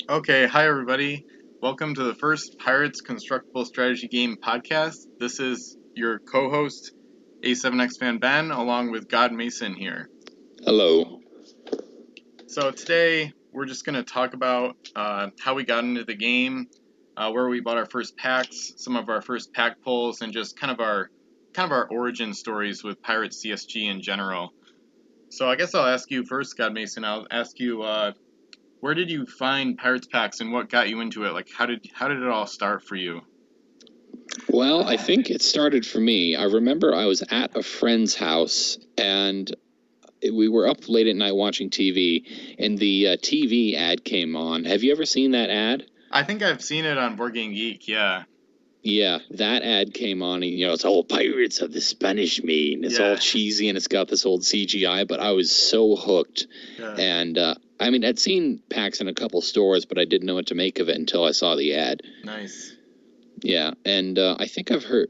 Okay, hi everybody. Welcome to the first Pirates Constructible Strategy Game podcast. This is your co-host, A7X Fan Ben, along with God Mason here. Hello. So today we're just going to talk about how we got into the game, where we bought our first packs, some of our first pack pulls, and just kind of our origin stories with Pirates CSG in general. So I guess I'll ask you first, God Mason. I'll ask you, where did you find Pirates packs and what got you into it? Like, how did it all start for you? Well, I think it started for me. I remember I was at a friend's house and we were up late at night watching TV, and the TV ad came on. Have you ever seen that ad? I think I've seen it on Board Game Geek, yeah. Yeah, that ad came on, and, it's all Pirates of the Spanish Main. It's all cheesy, and it's got this old CGI, but I was so hooked. Yeah. And, I'd seen packs in a couple stores, but I didn't know what to make of it until I saw the ad. Nice. Yeah, and I think I've heard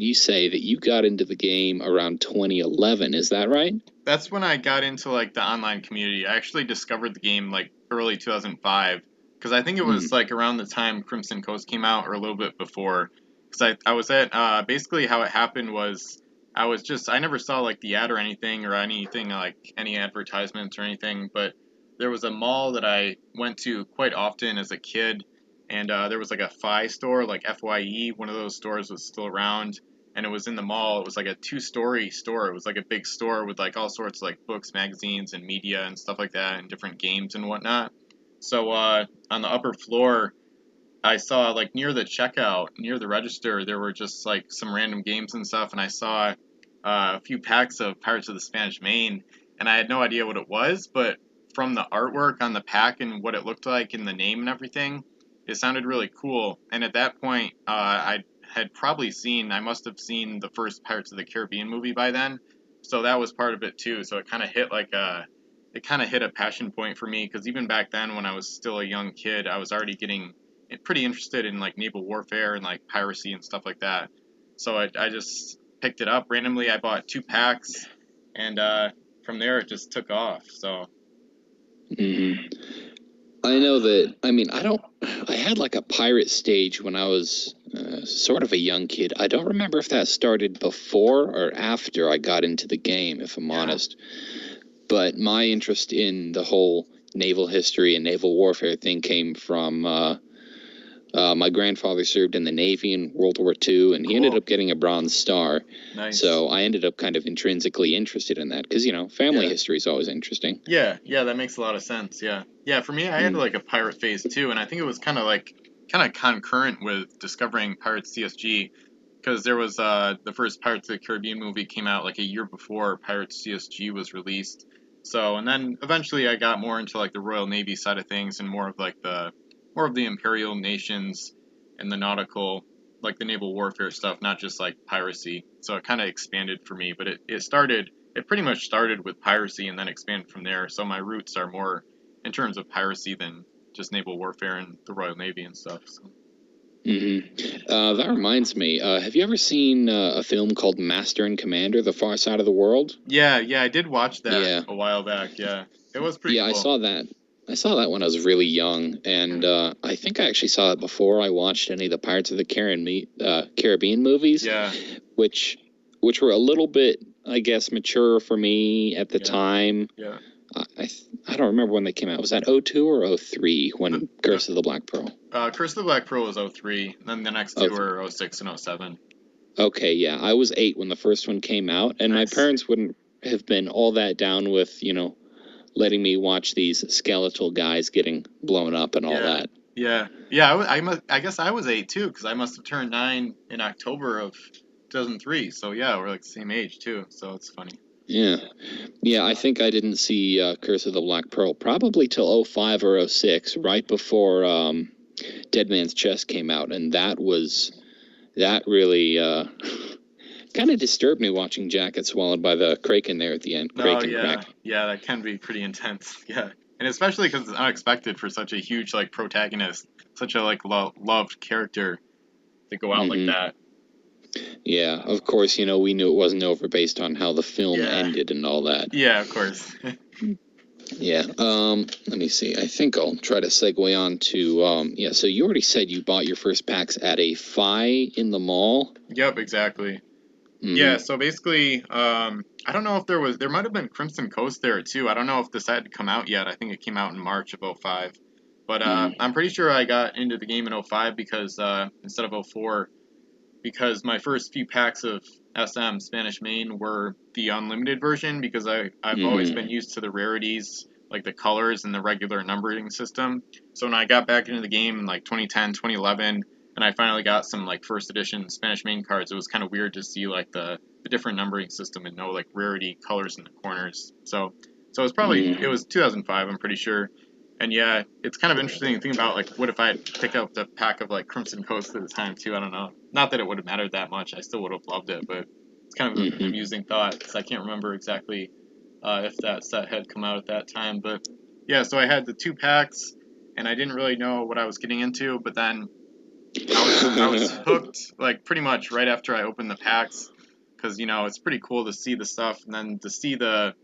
you say that you got into the game around 2011. Is that right? That's when I got into, the online community. I actually discovered the game, early 2005. Because I think it was, around the time Crimson Coast came out, or a little bit before. Because I was at, basically how it happened was, I never saw, the ad or anything, any advertisements or anything, but there was a mall that I went to quite often as a kid, and there was, a FI store, FYE, one of those stores was still around, and it was in the mall. It was, a two-story store. It was, a big store with, all sorts of, books, magazines, and media and stuff like that, and different games and whatnot. So, on the upper floor, I saw, near the checkout, near the register, there were just, some random games and stuff, and I saw a few packs of Pirates of the Spanish Main, and I had no idea what it was, but from the artwork on the pack and what it looked like and the name and everything, it sounded really cool. And at that point, I must have seen the first Pirates of the Caribbean movie by then, so that was part of it too, so it kind of hit a passion point for me, because even back then when I was still a young kid, I was already getting pretty interested in naval warfare and piracy and stuff like that. So I just picked it up randomly. I bought 2 packs, and from there it just took off. So. I know that. I had a pirate stage when I was sort of a young kid. I don't remember if that started before or after I got into the game, if I'm honest. But my interest in the whole naval history and naval warfare thing came from my grandfather served in the Navy in World War II, and he ended up getting a Bronze Star. Nice. So I ended up kind of intrinsically interested in that because, family history is always interesting. Yeah, that makes a lot of sense, yeah. Yeah, for me, I had a pirate phase too, and I think it was kind of concurrent with discovering Pirates CSG, because there was the first Pirates of the Caribbean movie came out a year before Pirates CSG was released. So, and then eventually I got more into the Royal Navy side of things and more of the imperial nations and the nautical, the naval warfare stuff, not just piracy. So it kind of expanded for me, but it pretty much started with piracy and then expanded from there. So my roots are more in terms of piracy than just naval warfare and the Royal Navy and stuff. So. That reminds me, have you ever seen a film called Master and Commander, The Far Side of the World? Yeah, I did watch that a while back, yeah. It was pretty cool. I saw that. I saw that when I was really young, and I think I actually saw it before I watched any of the Pirates of the Caribbean movies, which were a little bit, I guess, mature for me at the time. Yeah. I don't remember when they came out. Was that 02 or 03 when Curse of the Black Pearl? Curse of the Black Pearl was 03, then the next 2 were 06 and 07. Okay, yeah. I was 8 when the first one came out, and my parents wouldn't have been all that down with, letting me watch these skeletal guys getting blown up and all that. Yeah. I guess I was 8 too, because I must have turned 9 in October of 2003. So yeah, we're the same age too. So it's funny. Yeah. I think I didn't see Curse of the Black Pearl probably till 05 or 06, right before Dead Man's Chest came out, and that really kind of disturbed me watching Jack get swallowed by the Kraken there at the end. Yeah, that can be pretty intense. Yeah, and especially because it's unexpected for such a huge protagonist, such a loved character to go out like that. Yeah, of course, we knew it wasn't over based on how the film ended and all that. Yeah, of course. Yeah. Let me see. I think I'll try to segue on to so you already said you bought your first packs at a FI in the mall. Yep, exactly. Mm. Yeah, so basically, I don't know if there might have been Crimson Coast there too. I don't know if this had come out yet. I think it came out in March of 05. But I'm pretty sure I got into the game in 05 because instead of 04, because my first few packs of SM Spanish Main were the unlimited version because I've always been used to the rarities, like the colors and the regular numbering system. So when I got back into the game in like 2010, 2011, and I finally got some like first edition Spanish Main cards, it was kind of weird to see like the different numbering system and no like rarity colors in the corners. So it was it was 2005, I'm pretty sure. And yeah, it's kind of interesting to think about, like, what if I had picked up the pack of, like, Crimson Coast at the time, too? I don't know. Not that it would have mattered that much. I still would have loved it, but it's kind of an amusing thought, because I can't remember exactly if that set had come out at that time. But, yeah, so I had the 2 packs, and I didn't really know what I was getting into, but then I was hooked, like, pretty much right after I opened the packs, because, you know, it's pretty cool to see the stuff, and then to see the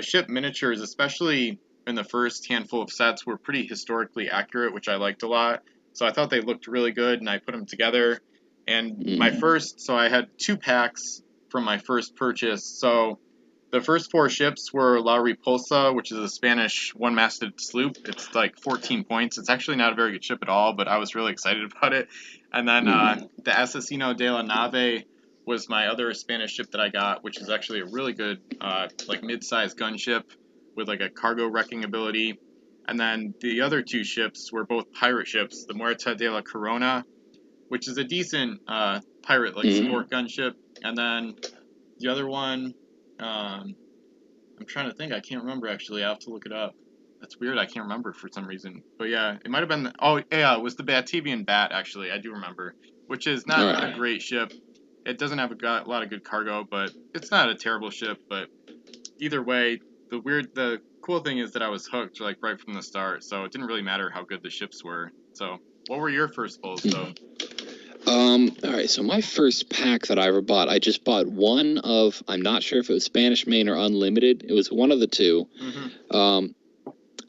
ship miniatures, especially in the first handful of sets, were pretty historically accurate, which I liked a lot. So I thought they looked really good, and I put them together. And so I had 2 packs from my first purchase. So the first 4 ships were La Repulsa, which is a Spanish one-masted sloop. It's like 14 points. It's actually not a very good ship at all, but I was really excited about it. And then the Asesino de la Nave was my other Spanish ship that I got, which is actually a really good like mid-sized gunship with like a cargo wrecking ability. And then the other 2 ships were both pirate ships, the Muerta de la Corona, which is a decent pirate like sport gunship, and then the other one, I'm trying to think. I can't remember actually. I have to look it up. That's weird. I can't remember for some reason. But yeah, it might have been. It was the Batavian Bat actually. I do remember, which is not a great ship. It doesn't have a lot of good cargo, but it's not a terrible ship. But either way, the cool thing is that I was hooked like right from the start, so it didn't really matter how good the ships were. So, what were your first pulls though? All right, so my first pack that I ever bought, I just bought one of, I'm not sure if it was Spanish Main or Unlimited. It was one of the 2.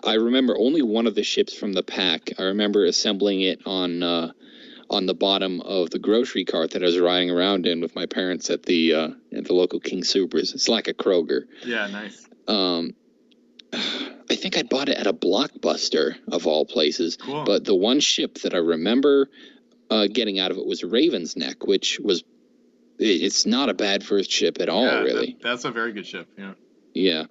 I remember only one of the ships from the pack. I remember assembling it on the bottom of the grocery cart that I was riding around in with my parents at the local King Soopers. It's like a Kroger. Yeah, nice. I think I bought it at a Blockbuster of all places. Cool. But the one ship that I remember getting out of it was Raven's Neck, which was, it's not a bad first ship at all, really. That's a very good ship, yeah. Yeah.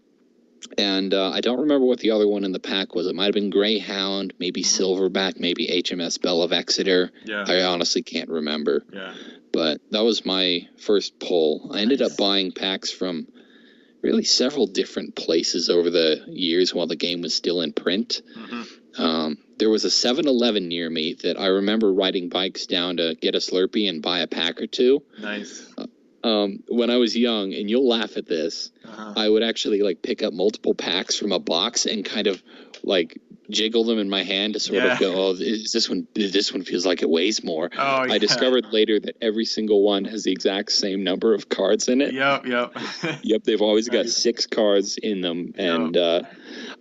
And I don't remember what the other one in the pack was. It might have been Greyhound, maybe Silverback, maybe HMS Belle of Exeter. Yeah. I honestly can't remember. Yeah. But that was my first pull. I ended up buying packs from really several different places over the years while the game was still in print. There was a 7-Eleven near me that I remember riding bikes down to get a Slurpee and buy a pack or 2. Nice. When I was young, and you'll laugh at this, I would actually like pick up multiple packs from a box and kind of like jiggle them in my hand to sort of go, oh, this one feels like it weighs more. Oh, yeah. I discovered later that every single one has the exact same number of cards in it. Yep. They've always got 6 cards in them, and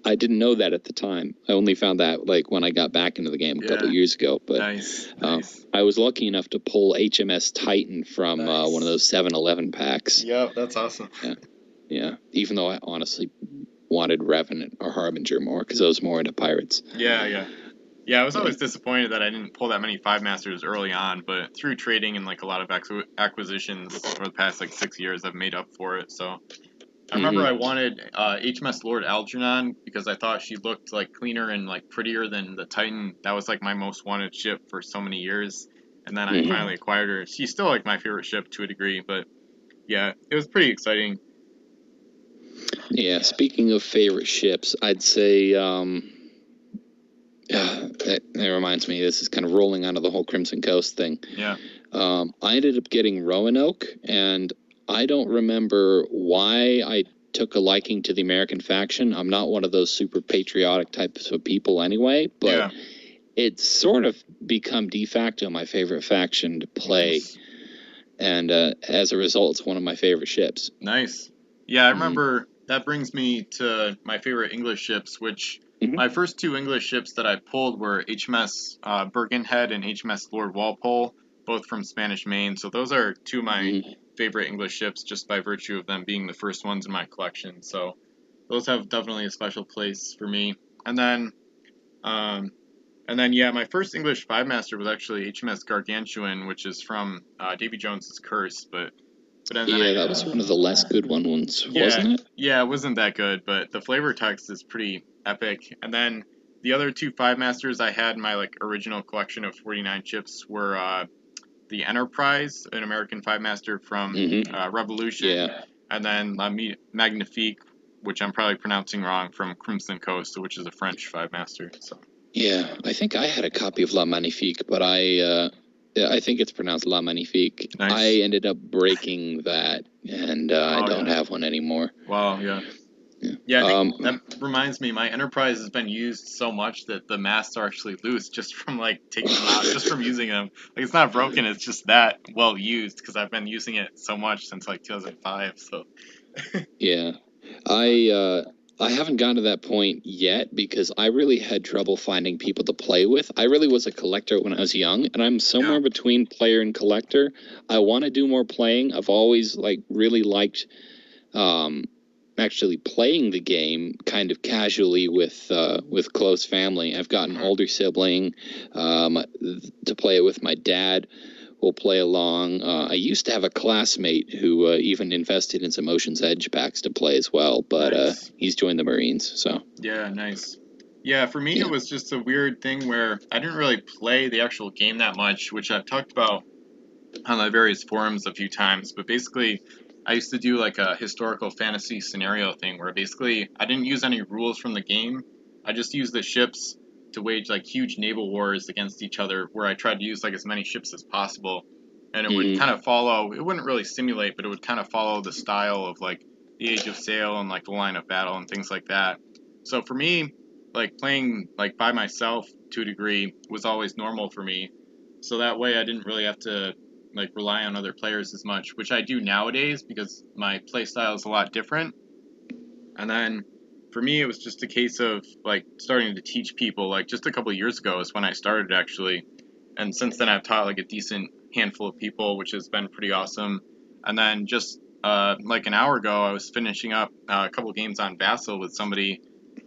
I didn't know that at the time. I only found that like when I got back into the game a couple of years ago. But nice. I was lucky enough to pull HMS Titan from one of those 7-Eleven packs. Yep, that's awesome. Yeah. Even though I honestly wanted Revenant or Harbinger more because I was more into pirates. Yeah, I was always disappointed that I didn't pull that many 5 Masters early on, but through trading and like a lot of acquisitions over the past like 6 years, I've made up for it. So I remember I wanted HMS Lord Algernon because I thought she looked like cleaner and like prettier than the Titan. That was like my most wanted ship for so many years, and then I finally acquired her. She's still like my favorite ship to a degree, but yeah, it was pretty exciting. Yeah, speaking of favorite ships, I'd say that reminds me, this is kind of rolling onto the whole Crimson Coast thing. Yeah. I ended up getting Roanoke, and I don't remember why I took a liking to the American faction. I'm not one of those super patriotic types of people anyway, but it's sort of become de facto my favorite faction to play. Nice. And as a result, it's one of my favorite ships. Nice. Yeah, I remember that brings me to my favorite English ships, which Mhm. my first two English ships that I pulled were HMS Bergenhead and HMS Lord Walpole, both from Spanish Main. So those are two of my Mhm. favorite English ships just by virtue of them being the first ones in my collection. So those have definitely a special place for me. And then, yeah, my first English five master was actually HMS Gargantuan, which is from Davy Jones's Curse. But then Yeah, that was one of the less good ones, wasn't it? yeah, it wasn't that good, but the flavor text is pretty epic. And then the other two five masters I had in my like original collection of 49 chips were the Enterprise, an American five master from Revolution, Yeah. and then La Magnifique, which I'm probably pronouncing wrong, from Crimson Coast, which is a French five master. So Yeah, I think I had a copy of La Magnifique, but I think it's pronounced La Magnifique. Nice. I ended up breaking that, and I don't have one anymore. Wow, yeah. Yeah, I think that reminds me, my Enterprise has been used so much that the masts are actually loose just from like taking them out, just from using them. Like it's not broken, it's just that well used because I've been using it so much since like 2005. So yeah, I haven't gotten to that point yet because I really had trouble finding people to play with. I really was a collector when I was young, and I'm somewhere between player and collector. I want to do more playing. I've always like really liked actually playing the game kind of casually with close family. I've got an older sibling to play it with. My dad will play along. I used to have a classmate who even invested in some Ocean's Edge packs to play as well, but he's joined the Marines. So yeah, nice. Yeah, for me it was just a weird thing where I didn't really play the actual game that much, which I've talked about on the various forums a few times, but basically I used to do like a historical fantasy scenario thing where basically I didn't use any rules from the game. I just used the ships to wage like huge naval wars against each other, where I tried to use like as many ships as possible, and it would kind of follow, it wouldn't really simulate, but it would kind of follow the style of like the Age of Sail and like the Line of Battle and things like that. So for me, like playing like by myself to a degree was always normal for me, so that way I didn't really have to like rely on other players as much, which I do nowadays because my play style is a lot different. And then for me, it was just a case of like starting to teach people. Like just a couple of years ago is when I started actually, and since then I've taught like a decent handful of people, which has been pretty awesome. And then just like an hour ago, I was finishing up a couple games on Vassal with somebody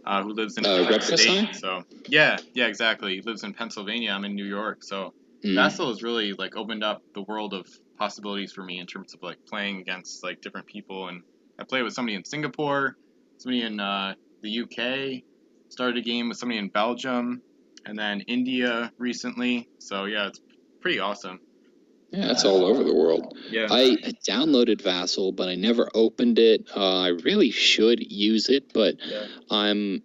who lives in a different state. So yeah, exactly. He lives in Pennsylvania. I'm in New York, so Vassal has really like opened up the world of possibilities for me in terms of like playing against like different people. And I played with somebody in Singapore, somebody in the UK, started a game with somebody in Belgium, and then India recently. So yeah, it's pretty awesome. Yeah, it's all over the world. Yeah. I downloaded Vassal, but I never opened it. I really should use it, but I'm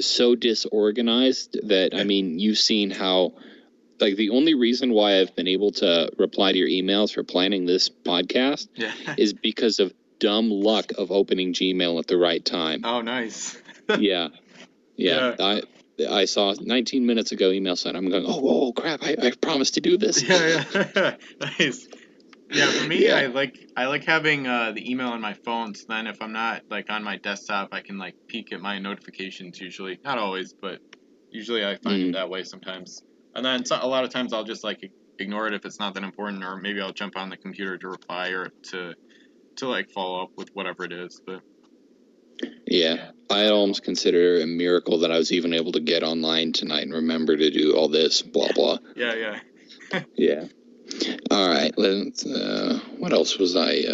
so disorganized that, I mean, you've seen how, like, the only reason why I've been able to reply to your emails for planning this podcast is because of dumb luck of opening Gmail at the right time. Oh, nice. Yeah. I saw 19 minutes ago email sent. I'm going, oh crap! I promised to do this. Yeah. Nice. Yeah, for me, I like having the email on my phone. So then, if I'm not like on my desktop, I can like peek at my notifications. Usually, not always, but usually I find it that way sometimes. And then a lot of times I'll just like ignore it if it's not that important, or maybe I'll jump on the computer to reply or to like follow up with whatever it is. But yeah, I almost consider it a miracle that I was even able to get online tonight and remember to do all this, blah, blah. Yeah. Yeah. All right. Let's, what else was I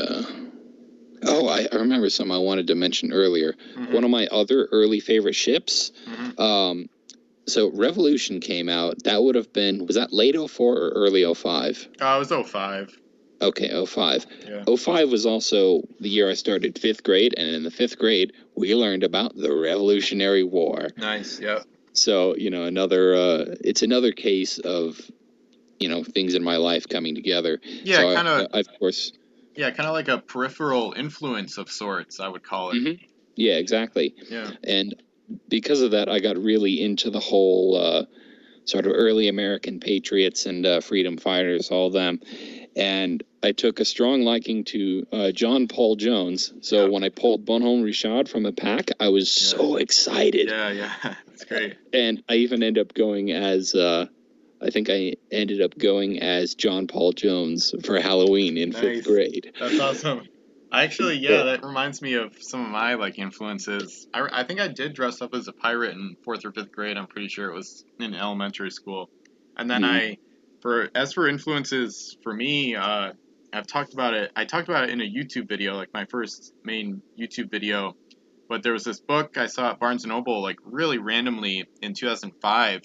remember something I wanted to mention earlier. One of my other early favorite ships. So Revolution came out. That would have been, was that late 04 or early 05? It was 05. Okay, 05. Yeah. 05 was also the year I started 5th grade, and in the 5th grade, we learned about the Revolutionary War. Nice, yep. So, it's another case of, things in my life coming together. Yeah, so kind of. Of course. Yeah, kind of like a peripheral influence of sorts, I would call it. Yeah, exactly. Yeah. And because of that, I got really into the whole sort of early American patriots and freedom fighters, all of them. And I took a strong liking to John Paul Jones. So when I pulled Bonhomme Richard from a pack, I was so excited. Yeah, that's great. And I even ended up going as John Paul Jones for Halloween in 5th grade. That's awesome. I actually, that reminds me of some of my like influences. I think I did dress up as a pirate in 4th or 5th grade. I'm pretty sure it was in elementary school. And then as for influences for me, I've talked about it. I talked about it in a YouTube video, like my first main YouTube video. But there was this book I saw at Barnes & Noble, like really randomly in 2005,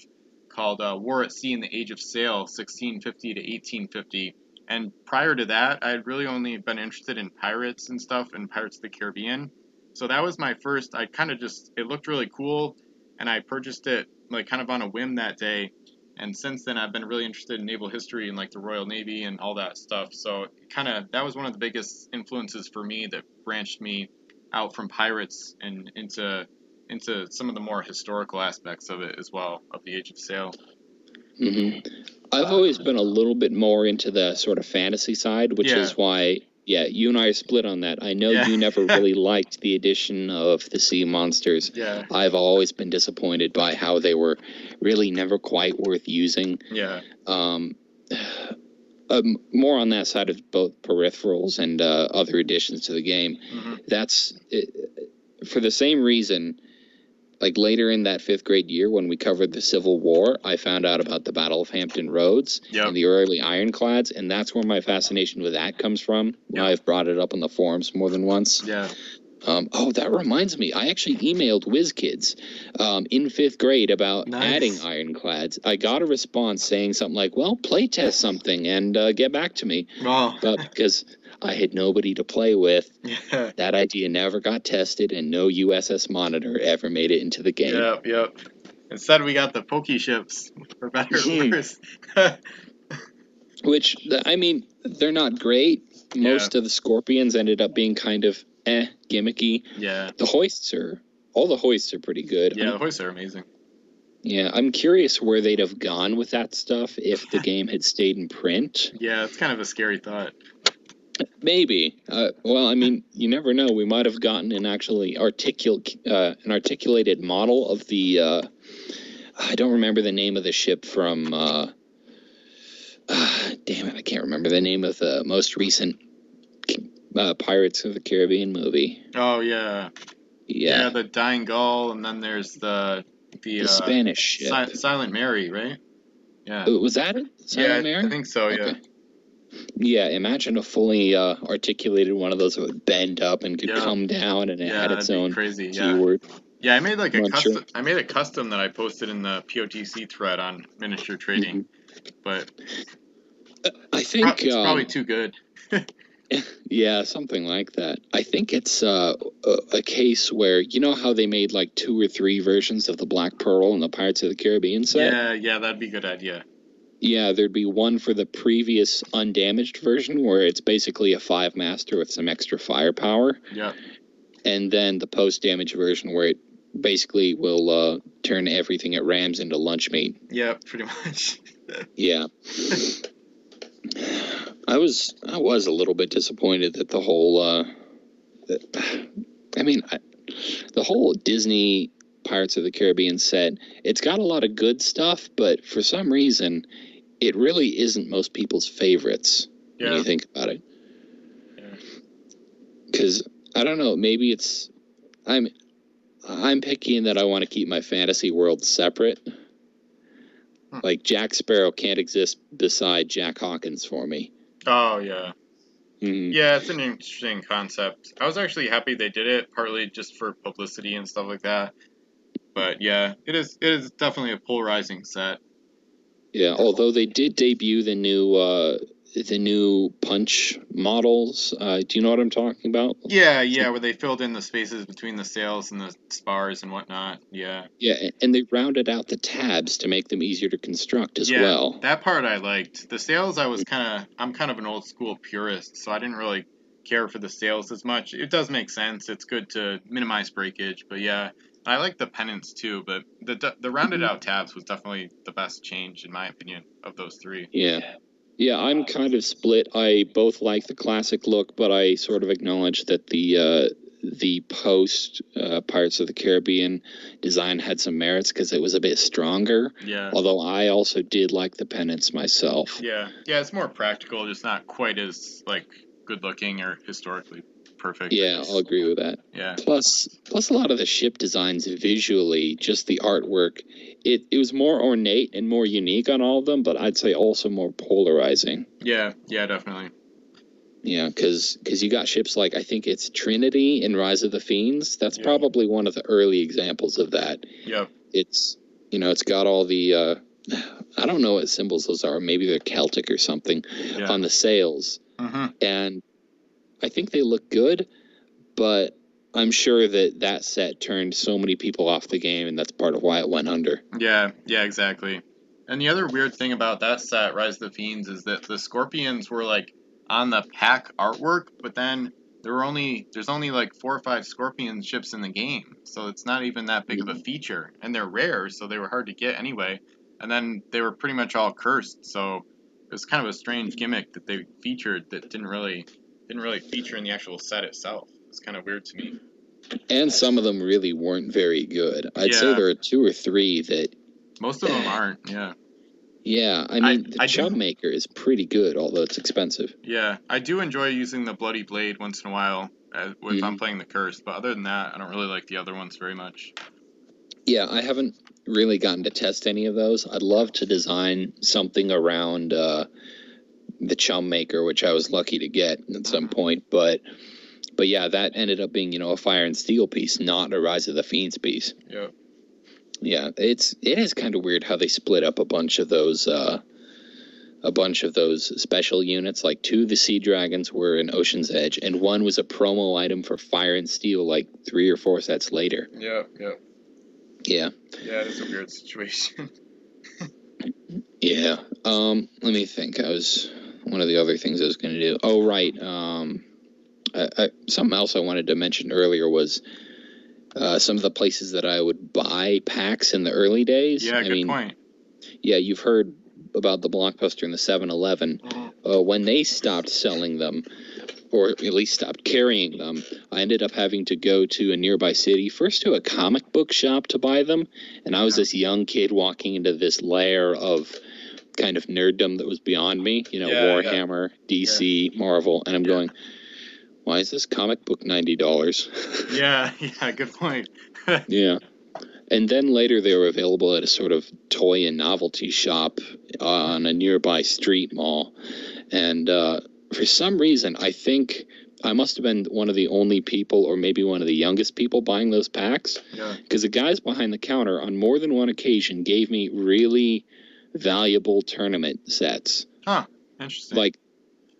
called War at Sea in the Age of Sail, 1650 to 1850. And prior to that, I had really only been interested in pirates and stuff and Pirates of the Caribbean. So that was my first, it looked really cool, and I purchased it like kind of on a whim that day. And since then, I've been really interested in naval history and like the Royal Navy and all that stuff. So that was one of the biggest influences for me that branched me out from pirates and into some of the more historical aspects of it as well, of the Age of Sail. Mm-hmm. I've always been a little bit more into the sort of fantasy side, which is why, you and I are split on that. I know you never really liked the addition of the sea monsters. Yeah. I've always been disappointed by how they were really never quite worth using. Yeah. More on that side of both peripherals and other additions to the game. Mm-hmm. That's for the same reason. Like later in that 5th grade year when we covered the Civil War, I found out about the Battle of Hampton Roads and the early ironclads, and that's where my fascination with that comes from. I've brought it up on the forums more than once. Yeah. That reminds me. I actually emailed WizKids in 5th grade about adding ironclads. I got a response saying something like, well, play test something and get back to me. Oh. But because I had nobody to play with, that idea never got tested, and no USS Monitor ever made it into the game. Yep. Instead, we got the pokey ships, for better or worse. Which, I mean, they're not great. Most of the Scorpions ended up being kind of gimmicky. Yeah. All the hoists are pretty good. Yeah, the hoists are amazing. Yeah, I'm curious where they'd have gone with that stuff if the game had stayed in print. Yeah, it's kind of a scary thought. Maybe. Well, I mean, you never know. We might have gotten an articulated model of the. I don't remember the name of the ship from. Damn it! I can't remember the name of the most recent Pirates of the Caribbean movie. Oh yeah. Yeah, the Dying Gull, and then there's the Spanish ship. Silent Mary, right? Yeah. Was that it? Silent Mary? I think so. Okay. Yeah, imagine a fully articulated one of those that would bend up and could come down, and it had its own crazy. keyword. Yeah, I made like a custom. I made a custom that I posted in the POTC thread on miniature trading, but I think it's probably too good. Yeah, something like that. I think it's a case where, you know how they made like 2 or 3 versions of the Black Pearl and the Pirates of the Caribbean set? Yeah, that'd be a good idea. Yeah, there'd be one for the previous undamaged version where it's basically a 5-master with some extra firepower. Yeah. And then the post-damage version where it basically will turn everything it rams into lunch meat. Yeah, pretty much. Yeah. I was a little bit disappointed that the whole the whole Disney Pirates of the Caribbean set, it's got a lot of good stuff, but for some reason it really isn't most people's favorites when you think about it. Because I don't know, maybe it's I'm picky in that I want to keep my fantasy world separate. Like Jack Sparrow can't exist beside Jack Hawkins for me. Oh yeah. Yeah, it's an interesting concept. I was actually happy they did it, partly just for publicity and stuff like that. But yeah, it is definitely a polarizing set. Yeah, although they did debut the new Punch models. Do you know what I'm talking about? Yeah, where they filled in the spaces between the sails and the spars and whatnot. Yeah. Yeah, and they rounded out the tabs to make them easier to construct as well. That part I liked. The sails, I'm kind of an old school purist, so I didn't really care for the sails as much. It does make sense. It's good to minimize breakage, but yeah, I like the pennants too. But the rounded out tabs was definitely the best change in my opinion of those 3. Yeah. Yeah, I'm kind of split. I both like the classic look, but I sort of acknowledge that the post Pirates of the Caribbean design had some merits because it was a bit stronger. Yeah. Although I also did like the pennants myself. Yeah. Yeah, it's more practical, just not quite as like good looking or historically perfect. Yeah, I'll agree with that. Yeah. Plus a lot of the ship designs visually, just the artwork, it was more ornate and more unique on all of them, but I'd say also more polarizing. Yeah, definitely. Yeah, because you got ships like, I think it's Trinity in Rise of the Fiends. That's probably one of the early examples of that. Yep. It's, it's got all the, I don't know what symbols those are. Maybe they're Celtic or something on the sails. Mm-hmm. And I think they look good, but I'm sure that set turned so many people off the game, and that's part of why it went under. Yeah, exactly. And the other weird thing about that set, Rise of the Fiends, is that the Scorpions were like on the pack artwork, but then there's only like 4 or 5 Scorpion ships in the game, so it's not even that big of a feature, and they're rare, so they were hard to get anyway. And then they were pretty much all cursed, so it was kind of a strange gimmick that they featured that didn't really feature in the actual set itself. It's kind of weird to me. And some of them really weren't very good. I'd say there are 2 or 3 that... Most of them aren't, yeah. Yeah, I mean, the Chum Maker is pretty good, although it's expensive. Yeah, I do enjoy using the Bloody Blade once in a while if I'm playing the Curse, but other than that, I don't really like the other ones very much. Yeah, I haven't really gotten to test any of those. I'd love to design something around the Chum Maker, which I was lucky to get at some point, but yeah, that ended up being, a Fire and Steel piece, not a Rise of the Fiends piece. Yeah. Yeah, it is kind of weird how they split up a bunch of those special units. Like 2 of the Sea Dragons were in Ocean's Edge, and 1 was a promo item for Fire and Steel like 3 or 4 sets later. Yeah. Yeah. Yeah, it's a weird situation. Yeah. Let me think. One of the other things I was going to do. Oh, right. Something else I wanted to mention earlier was some of the places that I would buy packs in the early days. Yeah, good point. Yeah, you've heard about the Blockbuster and the 7-Eleven. When they stopped selling them, or at least stopped carrying them, I ended up having to go to a nearby city, first to a comic book shop to buy them, and I was this young kid walking into this layer of kind of nerddom that was beyond me, Warhammer, DC, Marvel, and I'm going, why is this comic book $90? Yeah, good point. Yeah. And then later they were available at a sort of toy and novelty shop on a nearby street mall. And for some reason, I think I must have been one of the only people, or maybe one of the youngest people, buying those packs. Yeah. Because the guys behind the counter on more than one occasion gave me really valuable tournament sets. Huh, interesting. Like,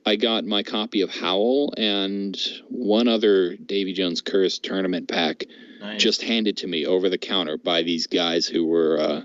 I got my copy of Howl and one other Davy Jones Curse tournament pack just handed to me over the counter by these guys who were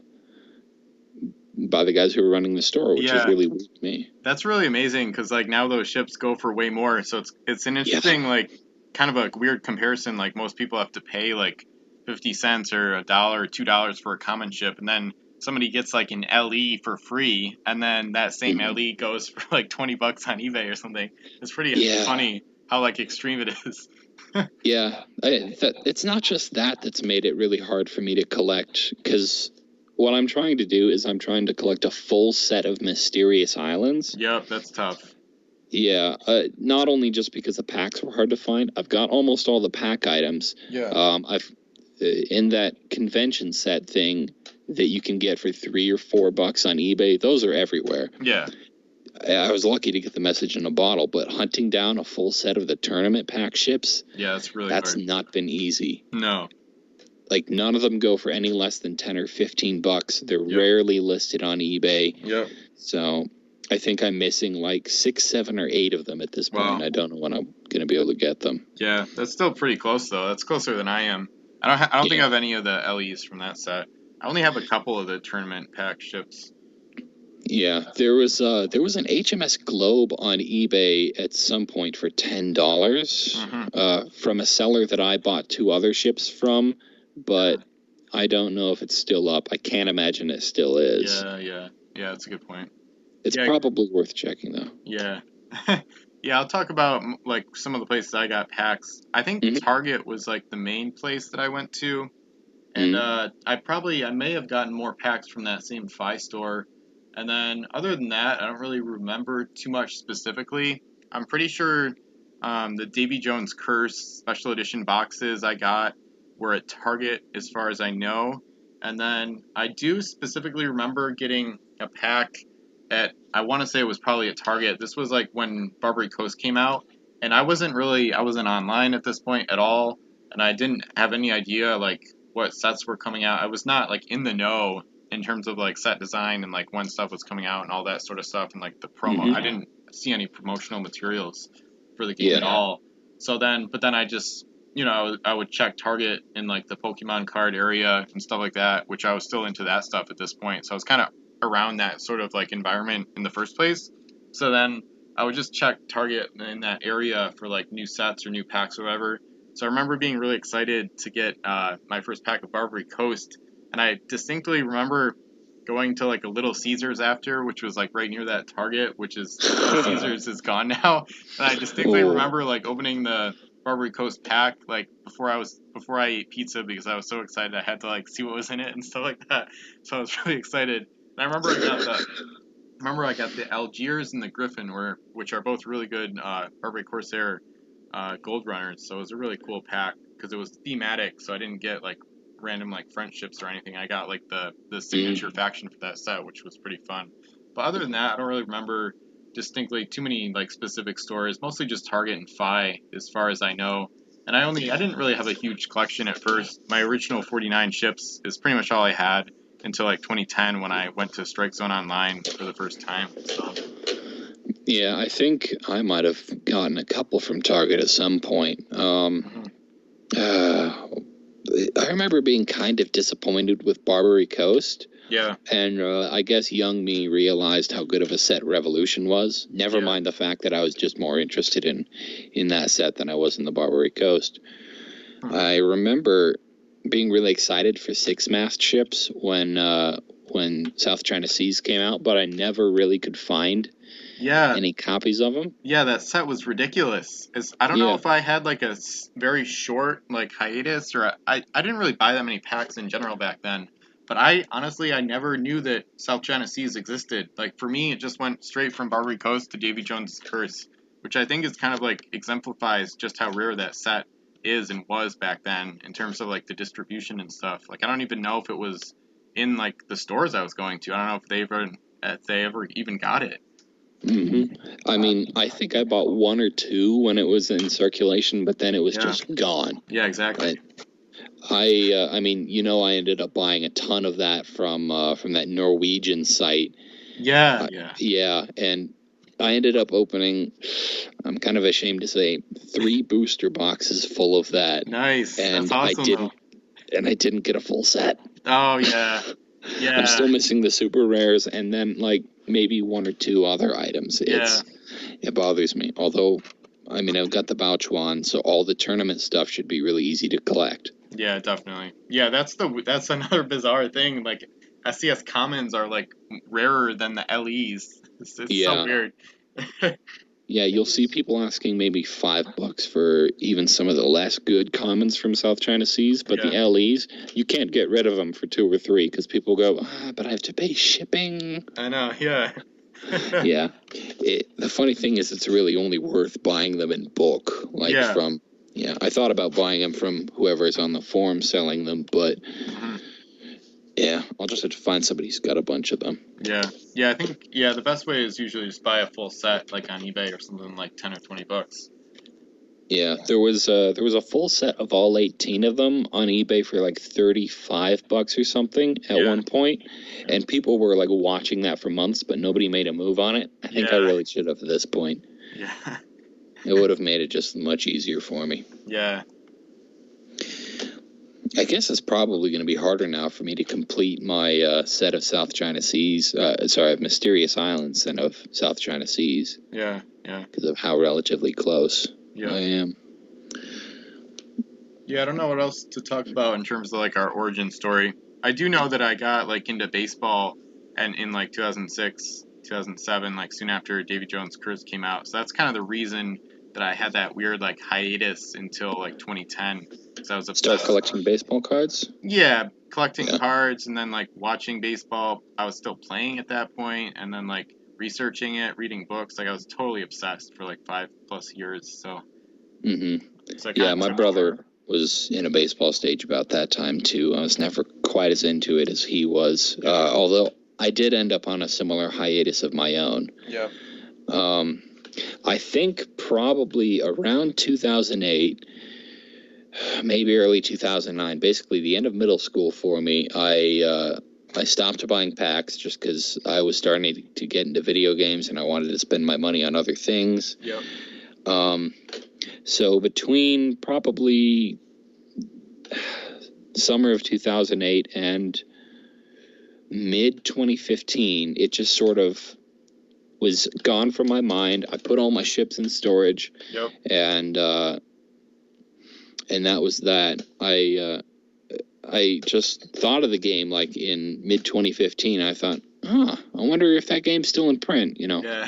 running the store, which is really weird to me. That's really amazing because like now those ships go for way more, so it's an interesting like kind of a weird comparison. Like most people have to pay like 50 cents or $1 or $2 for a common ship, and then somebody gets like an LE for free, and then that same LE goes for like $20 on eBay or something. It's pretty funny how like extreme it is. Yeah, it's not just that's made it really hard for me to collect, because what I'm trying to do is I'm trying to collect a full set of Mysterious Islands. Yep, that's tough. Yeah, not only just because the packs were hard to find, I've got almost all the pack items. Yeah. I've in that convention set thing that you can get for $3 or $4 on eBay, those are everywhere. Yeah. I was lucky to get the message in a bottle, but hunting down a full set of the tournament pack ships, that's hard. Not been easy. No. Like, none of them go for any less than $10 or $15. They're rarely listed on eBay. Yep. So I think I'm missing like 6, 7, or 8 of them at this point. Wow. I don't know when I'm going to be able to get them. Yeah, that's still pretty close, though. That's closer than I am. I don't think I have any of the LEs from that set. I only have a couple of the tournament pack ships. Yeah, there was an HMS Globe on eBay at some point for $10 from a seller that I bought 2 other ships from, but I don't know if it's still up. I can't imagine it still is. Yeah, that's a good point. It's probably worth checking, though. Yeah. Yeah, I'll talk about, like, some of the places I got packs. I think Target was, like, the main place that I went to. And I may have gotten more packs from that same Fi store. And then, other than that, I don't really remember too much specifically. I'm pretty sure the Davy Jones Curse Special Edition boxes I got were at Target, as far as I know. And then, I do specifically remember getting a pack at, I want to say it was probably at Target. This was, like, when Barbary Coast came out. And I wasn't online at this point at all. And I didn't have any idea, like, what sets were coming out. I was not, like, in the know in terms of, like, set design and, like, when stuff was coming out and all that sort of stuff and, like, the promo. I didn't see any promotional materials for the game at all. So then, but then I just, I would check Target in, like, the Pokemon card area and stuff like that, which I was still into that stuff at this point. So I was kind of around that sort of, like, environment in the first place. So then I would just check Target in that area for, like, new sets or new packs or whatever. So I remember being really excited to get my first pack of Barbary Coast, and I distinctly remember going to, like, a Little Caesars after, which was, like, right near that Target, which is Little Caesars is gone now. And I distinctly remember, like, opening the Barbary Coast pack, like, before I ate pizza, because I was so excited I had to, like, see what was in it and stuff like that. So I was really excited. And I remember I got the Algiers and the Griffin, which are both really good Barbary Corsair Gold Runners, so it was a really cool pack because it was thematic, so I didn't get, like, random, like, friendships or anything. I got, like, the signature faction for that set, which was pretty fun. But other than that, I don't really remember distinctly too many, like, specific stores, mostly just Target and Fi, as far as I know. And I didn't really have a huge collection at first. My original 49 ships is pretty much all I had until, like, 2010 when I went to Strike Zone Online for the first time, so... Yeah, I think I might have gotten a couple from Target at some point. I remember being kind of disappointed with Barbary Coast. Yeah. And I guess young me realized how good of a set Revolution was. Never mind the fact that I was just more interested in that set than I was in the Barbary Coast. I remember being really excited for six-mast ships when South China Seas came out, but I never really could find any copies of them. Yeah, that set was ridiculous. I don't know if I had, like, a very short, like, hiatus, or I didn't really buy that many packs in general back then. But I never knew that South China Seas existed. Like, for me, it just went straight from Barbary Coast to Davy Jones' Curse, which I think is kind of, like, exemplifies just how rare that set is and was back then in terms of, like, the distribution and stuff. Like, I don't even know if it was in, like, the stores I was going to. I don't know if they ever even got it. I mean, I think I bought one or two when it was in circulation, but then it was just gone. Yeah, exactly. I mean, I ended up buying a ton of that from that Norwegian site. Yeah. Yeah, and I ended up opening, I'm kind of ashamed to say, 3 booster boxes full of that. Nice. And that's awesome, I didn't get a full set. Oh, yeah. Yeah. I'm still missing the super rares and then, like, maybe 1 or 2 other items. It bothers me. Although, I mean, I've got the Bouchuan, so all the tournament stuff should be really easy to collect. Yeah, definitely. Yeah, that's another bizarre thing. Like, SCS commons are, like, rarer than the LEs. It's so weird. Yeah, you'll see people asking maybe $5 for even some of the less good commons from South China Seas, but the LEs, you can't get rid of them for 2 or 3 because people go, but I have to pay shipping. I know, yeah. Yeah. The funny thing is it's really only worth buying them in bulk. Like I thought about buying them from whoever's on the forum selling them, but I'll just have to find somebody who's got a bunch of them. Yeah, I think the best way is usually just buy a full set, like on eBay or something, like $10 or $20. Yeah, there was a full set of all 18 of them on eBay for like $35 or something at one point, and people were like watching that for months, but nobody made a move on it. I think I really should have at this point. Yeah. It would have made it just much easier for me. Yeah. I guess it's probably going to be harder now for me to complete my set of South China Seas, of Mysterious Islands than of South China Seas. Yeah. Because of how relatively close I am. Yeah, I don't know what else to talk about in terms of, like, our origin story. I do know that I got, like, into baseball and in, like, 2006, 2007, like soon after Davy Jones' Curse came out. So that's kind of the reason that I had that weird like hiatus until like 2010. Because I was Start obsessed. collecting baseball cards? Yeah, collecting cards and then like watching baseball. I was still playing at that point, and then like researching it, reading books. Like I was totally obsessed for like 5+ years. So. Yeah, my brother was in a baseball stage about that time too. I was never quite as into it as he was, although I did end up on a similar hiatus of my own. Yeah. I think probably around 2008, maybe early 2009, basically the end of middle school for me, I stopped buying packs just because I was starting to get into video games and I wanted to spend my money on other things. Yep. So between probably summer of 2008 and mid 2015, it just sort of was gone from my mind. I put all my ships in storage. Yep. And that was that. I just thought of the game like in mid 2015. I thought, I wonder if that game's still in print.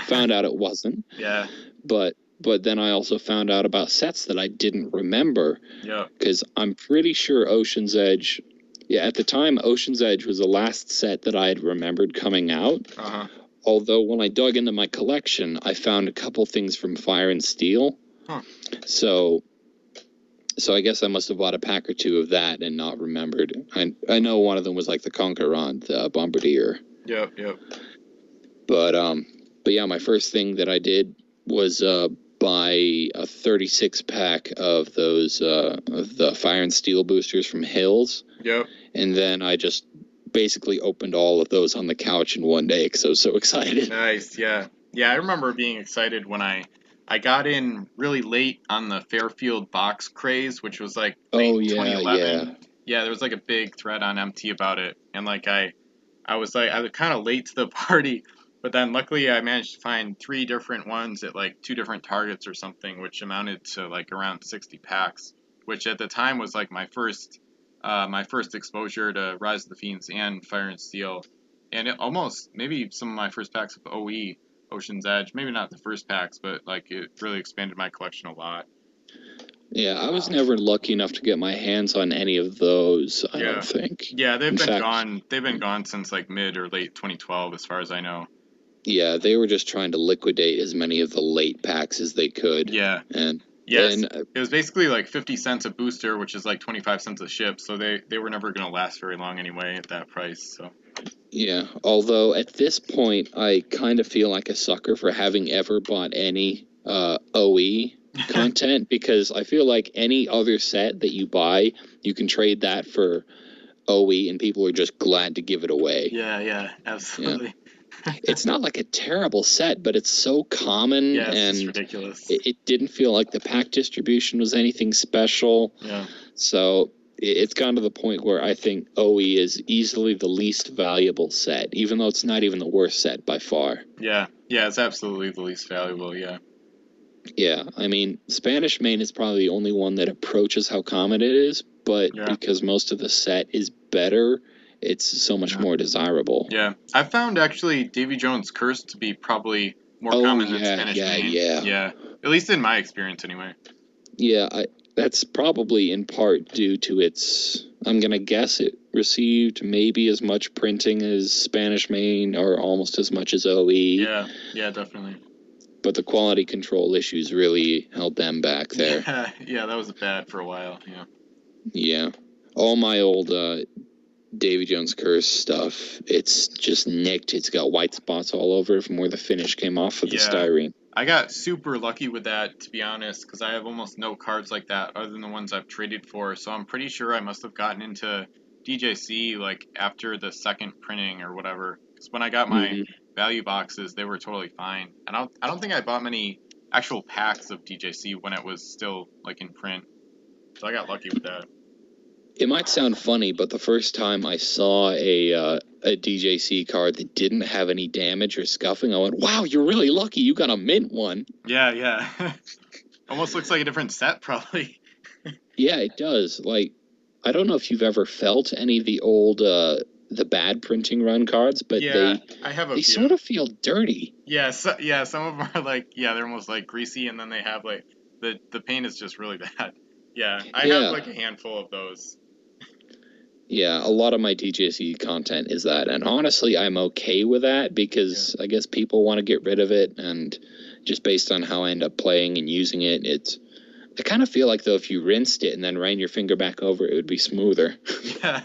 Found out it wasn't. Yeah. But then I also found out about sets that I didn't remember. Yeah. Because I'm pretty sure Ocean's Edge. Yeah, at the time, Ocean's Edge was the last set that I had remembered coming out. Uh-huh. Although when I dug into my collection, I found a couple things from Fire and Steel. Huh. So I guess I must have bought a pack or two of that and not remembered. I know one of them was like the Conquerant, the Bombardier. Yep. But yeah, my first thing that I did was buy a 36-pack of those of the Fire and Steel boosters from Hills. Yep. And then I just basically opened all of those on the couch in one day because I was so excited. Nice, yeah. Yeah, I remember being excited when I got in really late on the Fairfield box craze, which was like late 2011. Yeah, there was like a big thread on MT about it. And like I was kind of late to the party, but then luckily I managed to find 3 different ones at like 2 different targets or something, which amounted to like around 60 packs, which at the time was like my first exposure to Rise of the Fiends and Fire and Steel, and it almost maybe some of my first packs of OE, Ocean's Edge, maybe not the first packs, but like it really expanded my collection a lot. Yeah, I was never lucky enough to get my hands on any of those, I don't think. Yeah, they've been gone since like mid or late 2012 as far as I know. Yeah, they were just trying to liquidate as many of the late packs as they could. Yeah. And yes, it was basically like 50 cents a booster, which is like 25 cents a ship, so they were never going to last very long anyway at that price. So. Yeah, although at this point, I kind of feel like a sucker for having ever bought any OE content, because I feel like any other set that you buy, you can trade that for OE, and people are just glad to give it away. Yeah, absolutely. Yeah. It's not like a terrible set, but it's so common, and it's ridiculous. It didn't feel like the pack distribution was anything special. Yeah. So it's gone to the point where I think OE is easily the least valuable set, even though it's not even the worst set by far. Yeah, it's absolutely the least valuable, yeah. Yeah, I mean, Spanish Main is probably the only one that approaches how common it is, but because most of the set is better, it's so much more desirable. Yeah, I found actually Davy Jones' Curse to be probably more common than Spanish Main. Yeah, at least in my experience anyway. Yeah, that's probably in part due to its, I'm going to guess it received maybe as much printing as Spanish Main, or almost as much as OE. Yeah, definitely. But the quality control issues really held them back there. Yeah, that was bad for a while, Yeah. All my old Davy Jones' Curse stuff, it's just nicked. It's got white spots all over it from where the finish came off of the styrene. I got super lucky with that, to be honest, because I have almost no cards like that other than the ones I've traded for. So I'm pretty sure I must have gotten into DJC like after the second printing or whatever. Because when I got my value boxes, they were totally fine. And I don't think I bought many actual packs of DJC when it was still like in print. So I got lucky with that. It might sound funny, but the first time I saw a DJC card that didn't have any damage or scuffing, I went, wow, you're really lucky. You got a mint one. Yeah. Almost looks like a different set, probably. Yeah, it does. Like, I don't know if you've ever felt any of the old the bad printing run cards, but Yeah, I have a they few. sort of feel dirty. Yeah, some of them are like, they're almost like greasy, and then they have like the paint is just really bad. Yeah, I have like a handful of those. Yeah, a lot of my DJC content is that, and honestly, I'm okay with that because I guess people want to get rid of it, and just based on how I end up playing and using it, I kind of feel like, though, if you rinsed it and then ran your finger back over it, it would be smoother. Yeah.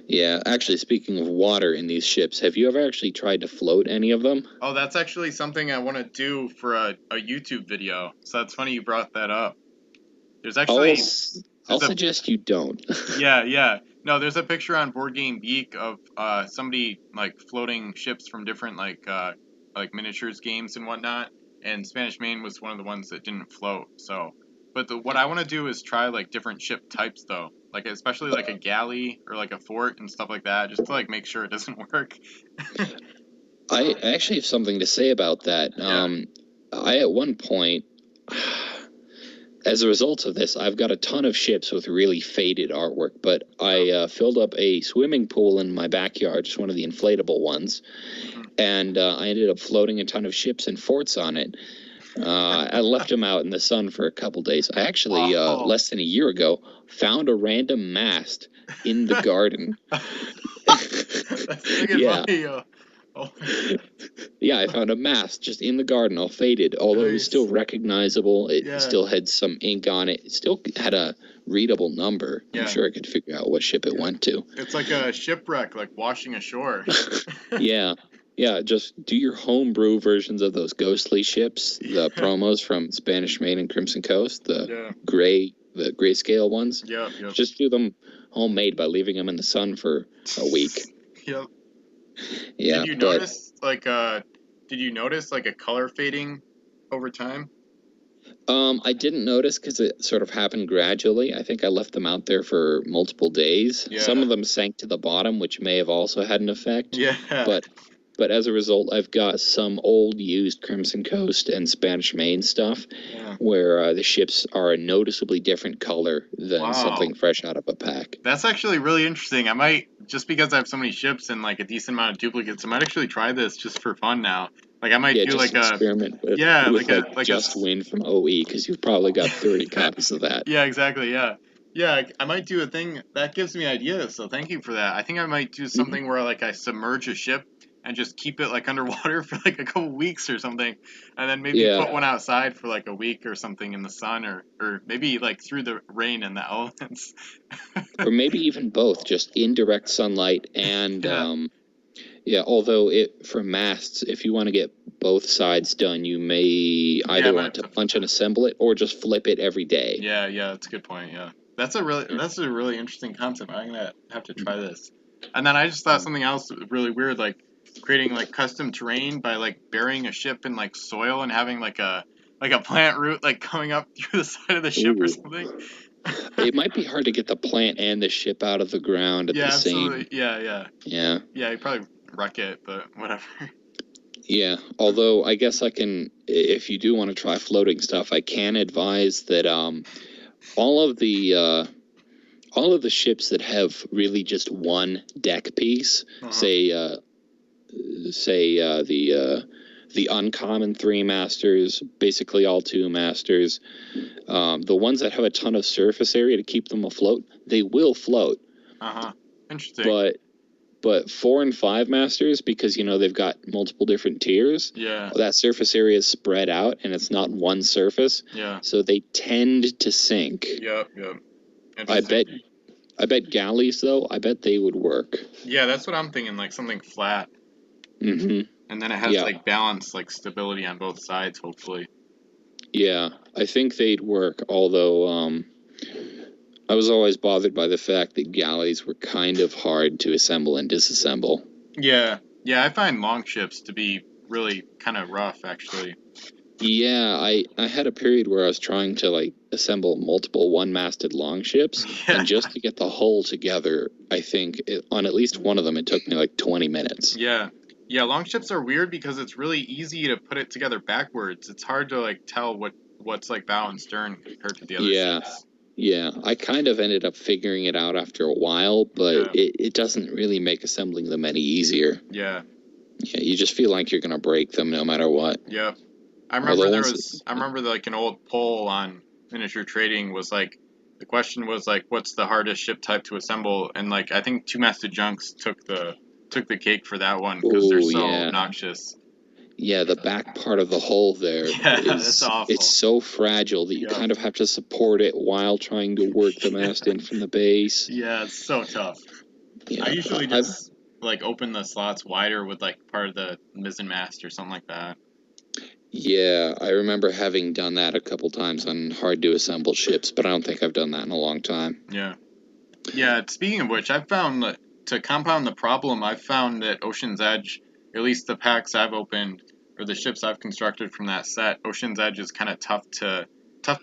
Yeah, actually, speaking of water in these ships, have you ever actually tried to float any of them? Oh, that's actually something I want to do for a YouTube video. So that's funny you brought that up. There's actually... I'll suggest you don't. Yeah. No, there's a picture on Board Game Geek of somebody like floating ships from different like miniatures games and whatnot. And Spanish Main was one of the ones that didn't float. So, but what I want to do is try like different ship types though, like especially like a galley or like a fort and stuff like that, just to like make sure it doesn't work. I actually have something to say about that. I at one point, as a result of this, I've got a ton of ships with really faded artwork, but I filled up a swimming pool in my backyard, just one of the inflatable ones, and I ended up floating a ton of ships and forts on it. I left them out in the sun for a couple days. I actually, less than a year ago, found a random mast in the garden. Yeah, I found a mast just in the garden, all faded, although it was still recognizable. It still had some ink on it. It still had a readable number. I'm sure I could figure out what ship it went to. It's like a shipwreck, like washing ashore. Yeah, just do your homebrew versions of those ghostly ships, the promos from Spanish Main and Crimson Coast, the grayscale ones. Yeah. Just do them homemade by leaving them in the sun for a week. Yep. Yeah. Did you notice like a color fading over time? I didn't notice because it sort of happened gradually. I think I left them out there for multiple days. Yeah. Some of them sank to the bottom, which may have also had an effect. Yeah. But as a result, I've got some old used Crimson Coast and Spanish Main stuff where the ships are a noticeably different color than something fresh out of a pack. That's actually really interesting. I might, just because I have so many ships and like a decent amount of duplicates, I might actually try this just for fun now. Like I might do like a experiment with Just Win from OE, because you've probably got 30 copies of that. Yeah, exactly. Yeah, I might do a thing that gives me ideas. So thank you for that. I think I might do something where like I submerge a ship and just keep it like underwater for like a couple weeks or something, and then maybe put one outside for like a week or something in the sun, or maybe like through the rain and the elements. Or maybe even both, just indirect sunlight and although for masts, if you want to get both sides done, you may either want to punch and assemble it or just flip it every day. Yeah, that's a good point. Yeah, that's a really interesting concept. I'm gonna have to try this. And then I just thought something else really weird, like creating like custom terrain by like burying a ship in like soil and having like a plant root like coming up through the side of the ship or something. It might be hard to get the plant and the ship out of the ground at the same. Yeah, you probably wreck it, but whatever. Yeah, although I guess I can, if you do want to try floating stuff, I can advise that all of the ships that have really just one deck piece, say the uncommon 3 masters, basically all 2 masters, the ones that have a ton of surface area to keep them afloat, they will float. Interesting. But 4 and 5 masters, because they've got multiple different tiers. Yeah. That surface area is spread out, and it's not one surface. Yeah. So they tend to sink. Yep. I bet galleys, though, I bet they would work. Yeah, that's what I'm thinking, like something flat. Mm-hmm. And then it has like balance, like stability on both sides, hopefully. Yeah, I think they'd work, although I was always bothered by the fact that galleys were kind of hard to assemble and disassemble. Yeah, I find long ships to be really kind of rough, actually. Yeah, I had a period where I was trying to like assemble multiple one-masted long ships, and just to get the hull together, I think on at least one of them it took me like 20 minutes. Yeah, long ships are weird because it's really easy to put it together backwards. It's hard to like tell what's like bow and stern compared to the other ships. Yeah, I kind of ended up figuring it out after a while, but it doesn't really make assembling them any easier. Yeah. Yeah, you just feel like you're going to break them no matter what. Yep. I remember like an old poll on miniature trading was like, the question was like, what's the hardest ship type to assemble? And like, I think two-masted junks took the cake for that one because they're so obnoxious. Yeah, the back part of the hull there that's awful. It's so fragile that you kind of have to support it while trying to work the mast in from the base. Yeah, it's so tough. Yeah, I usually just like open the slots wider with like part of the mizzen mast or something like that. Yeah, I remember having done that a couple times on hard to assemble ships, but I don't think I've done that in a long time. Yeah. Yeah, speaking of which, I've found that to compound the problem, I've found that Ocean's Edge, at least the packs I've opened or the ships I've constructed from that set, Ocean's Edge is kind of tough to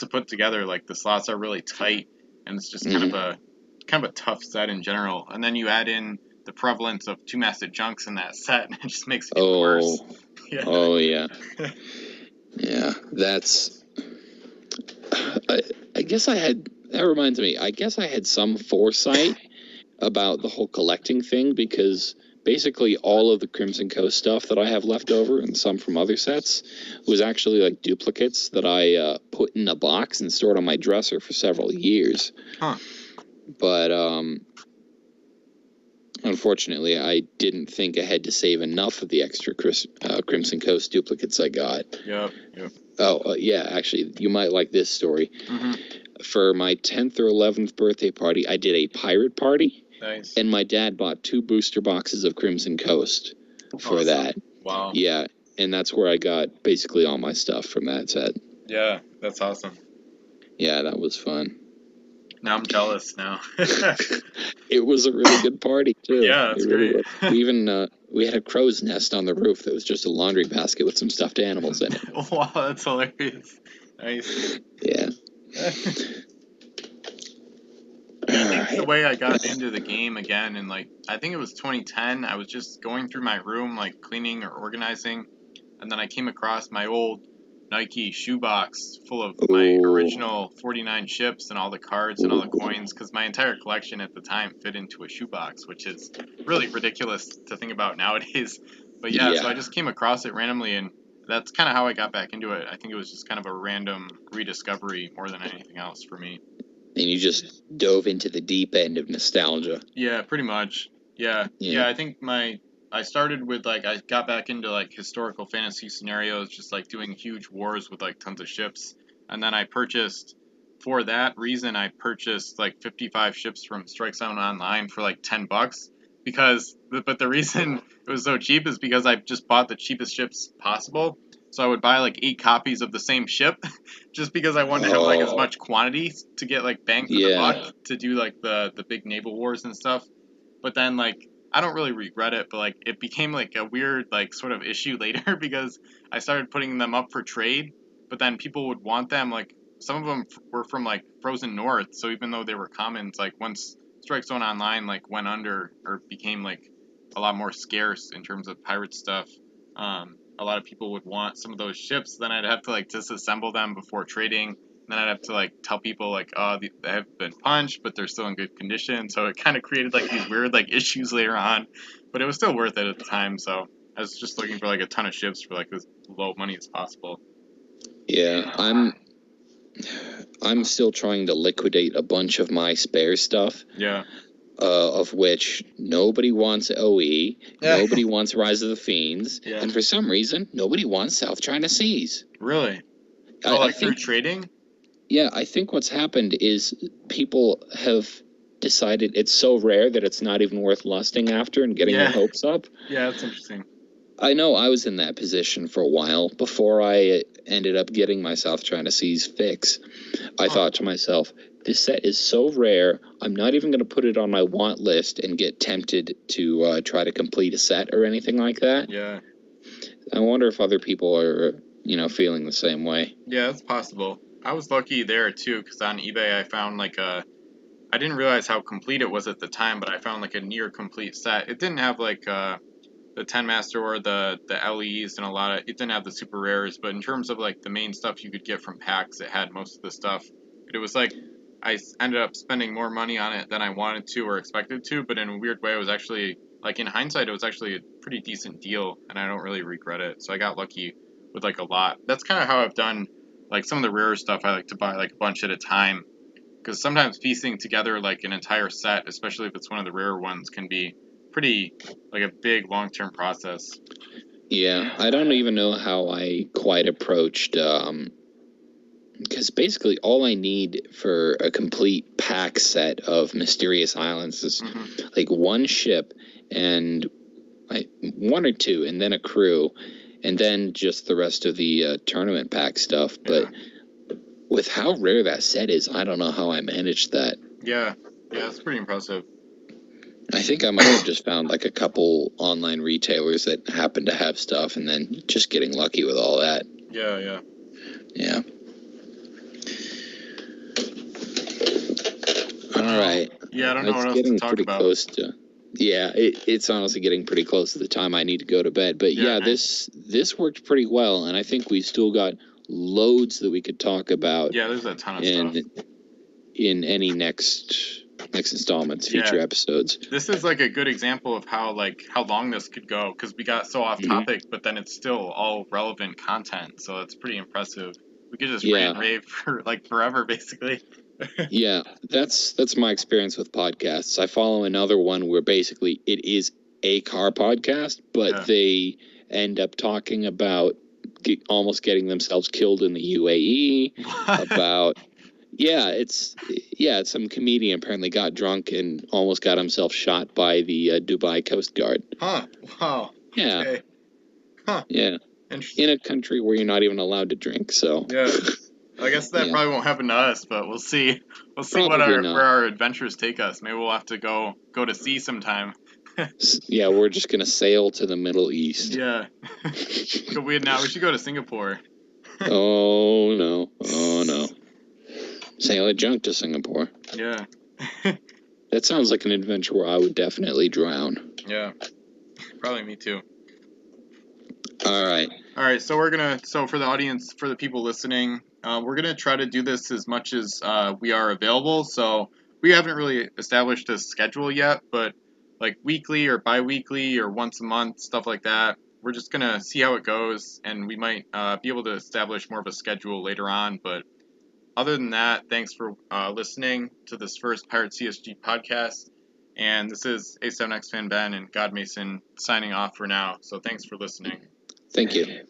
put together. Like the slots are really tight, and it's just kind of a tough set in general. And then you add in the prevalence of two-masted junks in that set, and it just makes it even worse. Yeah. Oh yeah. Yeah, that's. I guess I had. That reminds me. I guess I had some foresight about the whole collecting thing because basically all of the Crimson Coast stuff that I have left over and some from other sets was actually like duplicates that I put in a box and stored on my dresser for several years. Huh. But unfortunately, I didn't think ahead to save enough of the extra Crimson Coast duplicates I got. Yep. Oh, yeah, actually, you might like this story. Mm-hmm. For my 10th or 11th birthday party, I did a pirate party. Nice. And my dad bought 2 booster boxes of Crimson Coast for that. Wow. Yeah, and that's where I got basically all my stuff from that set. Yeah, that's awesome. Yeah, that was fun. Now I'm jealous now. It was a really good party, too. Yeah, that's great. We even, we had a crow's nest on the roof that was just a laundry basket with some stuffed animals in it. Wow, that's hilarious. Nice. Yeah. I think the way I got into the game again, and like, I think it was 2010, I was just going through my room, like cleaning or organizing, and then I came across my old Nike shoebox full of my original 49 ships and all the cards and all the coins, because my entire collection at the time fit into a shoebox, which is really ridiculous to think about nowadays. But yeah, so I just came across it randomly, and that's kind of how I got back into it. I think it was just kind of a random rediscovery more than anything else for me. And you just dove into the deep end of nostalgia. Yeah, pretty much. Yeah, I think I started with, like, I got back into, like, historical fantasy scenarios, just, like, doing huge wars with, like, tons of ships. And then for that reason, like, 55 ships from Strike Zone Online for, like, $10. But the reason it was so cheap is because I just bought the cheapest ships possible. So I would buy, like, 8 copies of the same ship, just because I wanted to have, like, as much quantity to get, like, bang for the buck to do, like, the big naval wars and stuff. But then, like, I don't really regret it, but, like, it became, like, a weird, like, sort of issue later because I started putting them up for trade, but then people would want them, like, some of them were from, like, Frozen North, so even though they were commons, like, once Strike Zone Online, like, went under or became, like, a lot more scarce in terms of pirate stuff, a lot of people would want some of those ships, then I'd have to, like, disassemble them before trading. Then I'd have to, like, tell people, like, oh, they have been punched, but they're still in good condition. So it kind of created, like, these weird, like, issues later on. But it was still worth it at the time. So I was just looking for, like, a ton of ships for, like, as low money as possible. Yeah, I'm still trying to liquidate a bunch of my spare stuff. Yeah. Of which nobody wants OE, nobody wants Rise of the Fiends, and for some reason, nobody wants South China Seas. Really? I think through trading? Yeah, I think what's happened is people have decided it's so rare that it's not even worth lusting after and getting their hopes up. Yeah, that's interesting. I know I was in that position for a while before I ended up getting my South China Seas fix. I thought to myself, this set is so rare, I'm not even going to put it on my want list and get tempted to try to complete a set or anything like that. Yeah. I wonder if other people are, feeling the same way. Yeah, that's possible. I was lucky there, too, because on eBay I found, like, I didn't realize how complete it was at the time, but I found, like, a near-complete set. It didn't have, like, the 10 Master or the LEs and it didn't have the super rares, but in terms of, like, the main stuff you could get from packs, it had most of the stuff. But it was, like, ended up spending more money on it than I wanted to or expected to, but in a weird way, it was actually, like, in hindsight, it was actually a pretty decent deal, and I don't really regret it. So I got lucky with, like, a lot. That's kind of how I've done, like, some of the rarer stuff. I like to buy, like, a bunch at a time, because sometimes piecing together, like, an entire set, especially if it's one of the rarer ones, can be pretty, like, a big long-term process. Yeah, I don't even know how I quite approached, because basically all I need for a complete pack set of Mysterious Islands is like one ship and one or two, and then a crew, and then just the rest of the tournament pack stuff. But with how rare that set is, I don't know how I managed that. Yeah, it's pretty impressive. I think I might have just found like a couple online retailers that happen to have stuff, and then just getting lucky with all that. Yeah. All right. Yeah, I don't know what else to talk about. It's honestly getting pretty close to the time I need to go to bed. But nice. This worked pretty well, and I think we still got loads that we could talk about. Yeah, there's a ton of stuff in any next installments, future episodes. This is like a good example of how long this could go, because we got so off topic, but then it's still all relevant content, so it's pretty impressive. We could just rant and rave for like forever, basically. Yeah, that's my experience with podcasts. I follow another one where basically it is a car podcast, but they end up talking about almost getting themselves killed in the UAE. About it's some comedian apparently got drunk and almost got himself shot by the Dubai Coast Guard. Huh. Wow. Yeah. Okay. Huh. Yeah. In a country where you're not even allowed to drink, so. Yeah. I guess that probably won't happen to us, but we'll see. We'll see where our adventures take us. Maybe we'll have to go to sea sometime. Yeah, we're just gonna sail to the Middle East. Yeah. We should go to Singapore. Oh no. Sail a junk to Singapore. Yeah. That sounds like an adventure where I would definitely drown. Yeah. Probably me too. All right. So for the audience, for the people listening, we're gonna try to do this as much as we are available. So we haven't really established a schedule yet, but like weekly or bi-weekly or once a month, stuff like that. We're just gonna see how it goes, and we might be able to establish more of a schedule later on. But other than that, thanks for listening to this first Pirate CSG podcast. And this is A7X Fan Ben and God Mason signing off for now. So thanks for listening. Thank you.